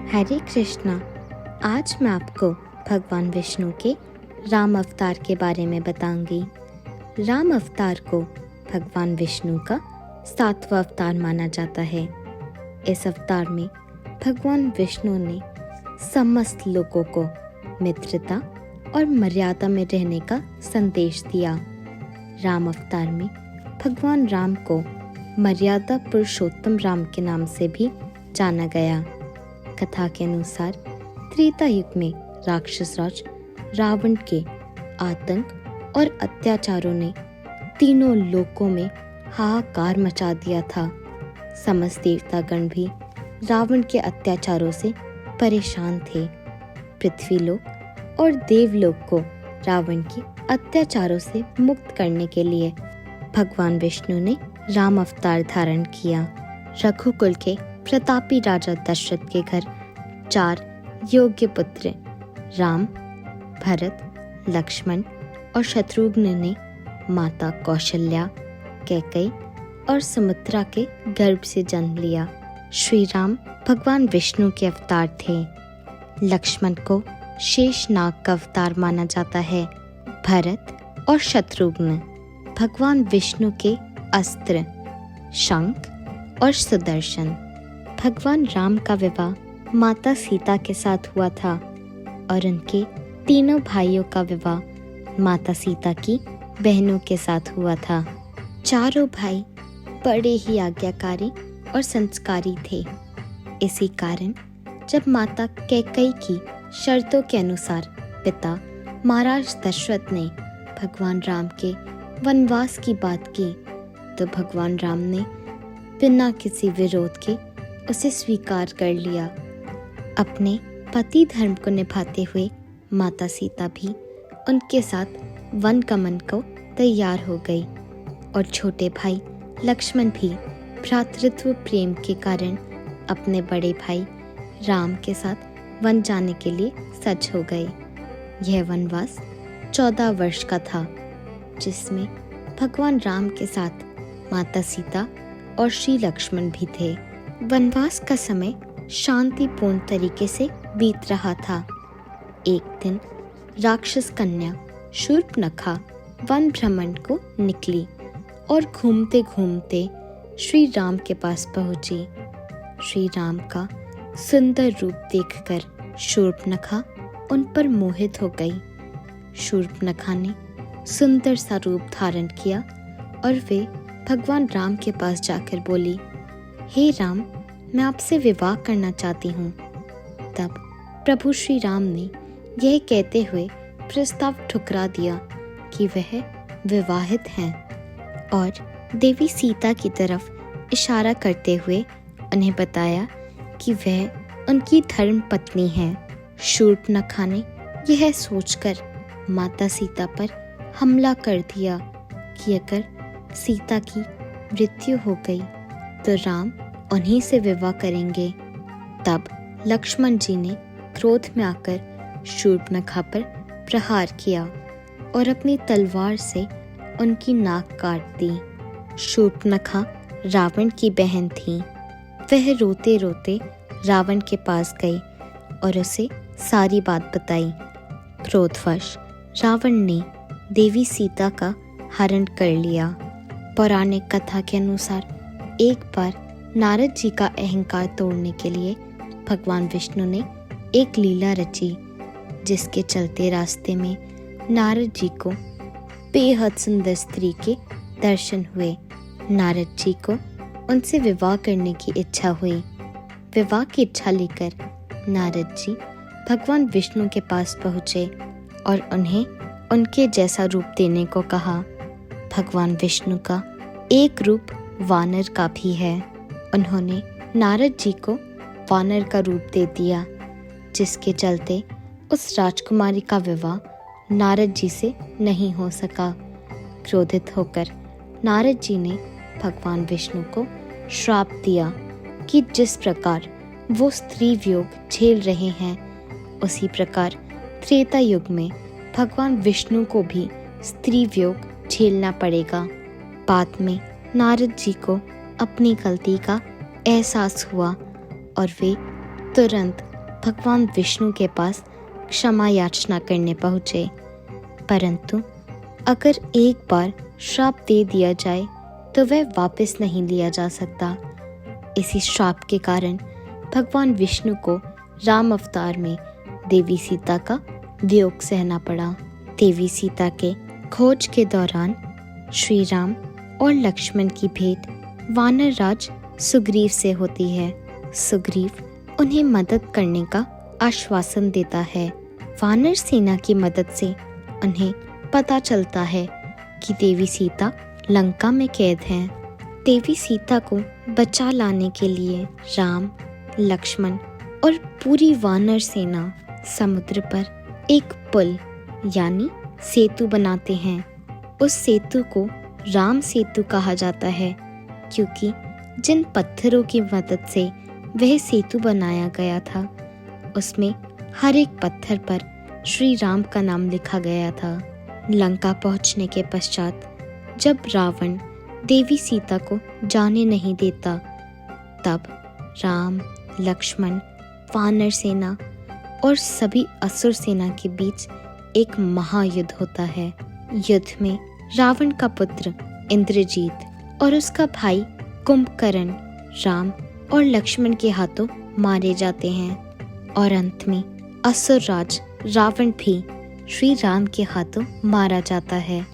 हरे कृष्णा। आज मैं आपको भगवान विष्णु के राम अवतार के बारे में बताऊंगी। राम अवतार को भगवान विष्णु का 7वां अवतार माना जाता है। इस अवतार में भगवान विष्णु ने समस्त लोगों को मित्रता और मर्यादा में रहने का संदेश दिया। राम अवतार में भगवान राम को मर्यादा पुरुषोत्तम राम के नाम से भी जाना गया। कथा के अनुसार त्रेता युग में राक्षस राज रावण के आतंक और अत्याचारों ने तीनों लोकों में हाहाकार मचा दिया था। समस्त देवतागण भी रावण के अत्याचारों से परेशान थे। पृथ्वीलोक और देवलोक को रावण के अत्याचारों से मुक्त करने के लिए भगवान विष्णु ने राम अवतार धारण किया। रघुकुल के प्रतापी राजा दशरथ के घर 4 योग्य पुत्र राम, भरत, लक्ष्मण और शत्रुघ्न ने माता कौशल्या, कैकेयी और सुमित्रा के गर्भ से जन्म लिया। श्री राम भगवान विष्णु के अवतार थे। लक्ष्मण को शेषनाग का अवतार माना जाता है। भरत और शत्रुघ्न भगवान विष्णु के अस्त्र शंख और सुदर्शन। भगवान राम का विवाह माता सीता के साथ हुआ था और उनके तीनों भाइयों का विवाह माता सीता की बहनों के साथ हुआ था। चारों भाई बड़े ही आज्ञाकारी और संस्कारी थे। इसी कारण जब माता कैकेयी की शर्तों के अनुसार पिता महाराज दशरथ ने भगवान राम के वनवास की बात की तो भगवान राम ने बिना किसी विरोध के उसे स्वीकार कर लिया। अपने पति धर्म को निभाते हुए माता सीता भी उनके साथ वन गमन को तैयार हो गई और छोटे भाई लक्ष्मण भी भ्रातृत्व प्रेम के कारण अपने बड़े भाई राम के साथ वन जाने के लिए सज्ज हो गए। यह वनवास 14 वर्ष का था, जिसमें भगवान राम के साथ माता सीता और श्री लक्ष्मण भी थे। वनवास का समय शांतिपूर्ण तरीके से बीत रहा था। एक दिन राक्षस कन्या शूर्पणखा वन भ्रमण को निकली और घूमते घूमते श्री राम के पास पहुंची। श्री राम का सुंदर रूप देखकर शूर्पणखा उन पर मोहित हो गई। शूर्पणखा ने सुंदर सा रूप धारण किया और वे भगवान राम के पास जाकर बोली, हे राम, मैं आपसे विवाह करना चाहती हूँ। तब प्रभु श्री राम ने यह कहते हुए प्रस्ताव ठुकरा दिया कि वह विवाहित हैं और देवी सीता की तरफ इशारा करते हुए उन्हें बताया कि वह उनकी धर्म पत्नी है। शूर्पणखा ने यह सोचकर माता सीता पर हमला कर दिया कि अगर सीता की मृत्यु हो गई तो राम उन्हीं से विवाह करेंगे। तब लक्ष्मण जी ने क्रोध में आकर शूर्पणखा पर प्रहार किया और अपनी तलवार से उनकी नाक काट दी। शूर्पणखा रावण की बहन थी। वह रोते रोते रावण के पास गई और उसे सारी बात बताई। क्रोधवश रावण ने देवी सीता का हरण कर लिया। पौराणिक कथा के अनुसार एक बार नारद जी का अहंकार तोड़ने के लिए भगवान विष्णु ने एक लीला रची, जिसके चलते रास्ते में नारद जी को बेहद सुंदर स्त्री के दर्शन हुए। नारद जी को उनसे विवाह करने की इच्छा हुई। विवाह की इच्छा लेकर नारद जी भगवान विष्णु के पास पहुँचे और उन्हें उनके जैसा रूप देने को कहा। भगवान विष्णु का एक रूप वानर का भी है। उन्होंने नारद जी को वानर का रूप दे दिया, जिसके चलते उस राजकुमारी का विवाह नारद जी से नहीं हो सका। क्रोधित होकर नारद जी ने भगवान विष्णु को श्राप दिया कि जिस प्रकार वो स्त्री वियोग झेल रहे हैं, उसी प्रकार त्रेता युग में भगवान विष्णु को भी स्त्री वियोग झेलना पड़ेगा। बाद में नारद जी को अपनी गलती का एहसास हुआ और वे तुरंत भगवान विष्णु के पास क्षमा याचना करने पहुँचे, परंतु अगर एक बार श्राप दे दिया जाए तो वह वापस नहीं लिया जा सकता। इसी श्राप के कारण भगवान विष्णु को राम अवतार में देवी सीता का वियोग सहना पड़ा। देवी सीता के खोज के दौरान श्री राम और लक्ष्मण की भेंट वानर राज सुग्रीव से होती है। सुग्रीव उन्हें मदद करने का आश्वासन देता है। वानर सेना की मदद से उन्हें पता चलता है कि देवी सीता लंका में कैद हैं। देवी सीता को बचा लाने के लिए राम, लक्ष्मण और पूरी वानर सेना समुद्र पर एक पुल यानी सेतु बनाते हैं। उस सेतु को राम सेतु कहा जाता है क्योंकि जिन पत्थरों की मदद से वह सेतु बनाया गया था उसमें हर एक पत्थर पर श्री राम का नाम लिखा गया था। लंका पहुंचने के पश्चात जब रावण देवी सीता को जाने नहीं देता, तब राम, लक्ष्मण, वानर सेना और सभी असुर सेना के बीच एक महायुद्ध होता है। युद्ध में रावण का पुत्र इंद्रजीत और उसका भाई कुंभकर्ण राम और लक्ष्मण के हाथों मारे जाते हैं और अंत में असुर राज रावण भी श्री राम के हाथों मारा जाता है।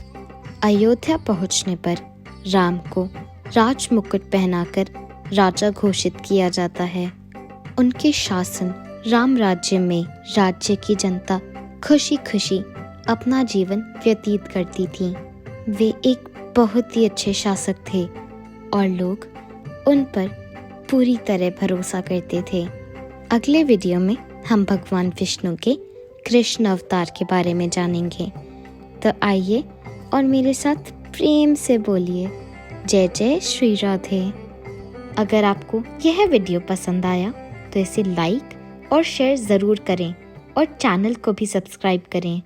अयोध्या पहुंचने पर राम को राज मुकुट पहनाकर राजा घोषित किया जाता है। उनके शासन राम राज्य में राज्य की जनता खुशी खुशी अपना जीवन व्यतीत करती थी। वे एक बहुत ही अच्छे शासक थे और लोग उन पर पूरी तरह भरोसा करते थे। अगले वीडियो में हम भगवान विष्णु के कृष्ण अवतार के बारे में जानेंगे। तो आइए और मेरे साथ प्रेम से बोलिए जय जय श्री राधे। अगर आपको यह वीडियो पसंद आया तो इसे लाइक और शेयर ज़रूर करें और चैनल को भी सब्सक्राइब करें।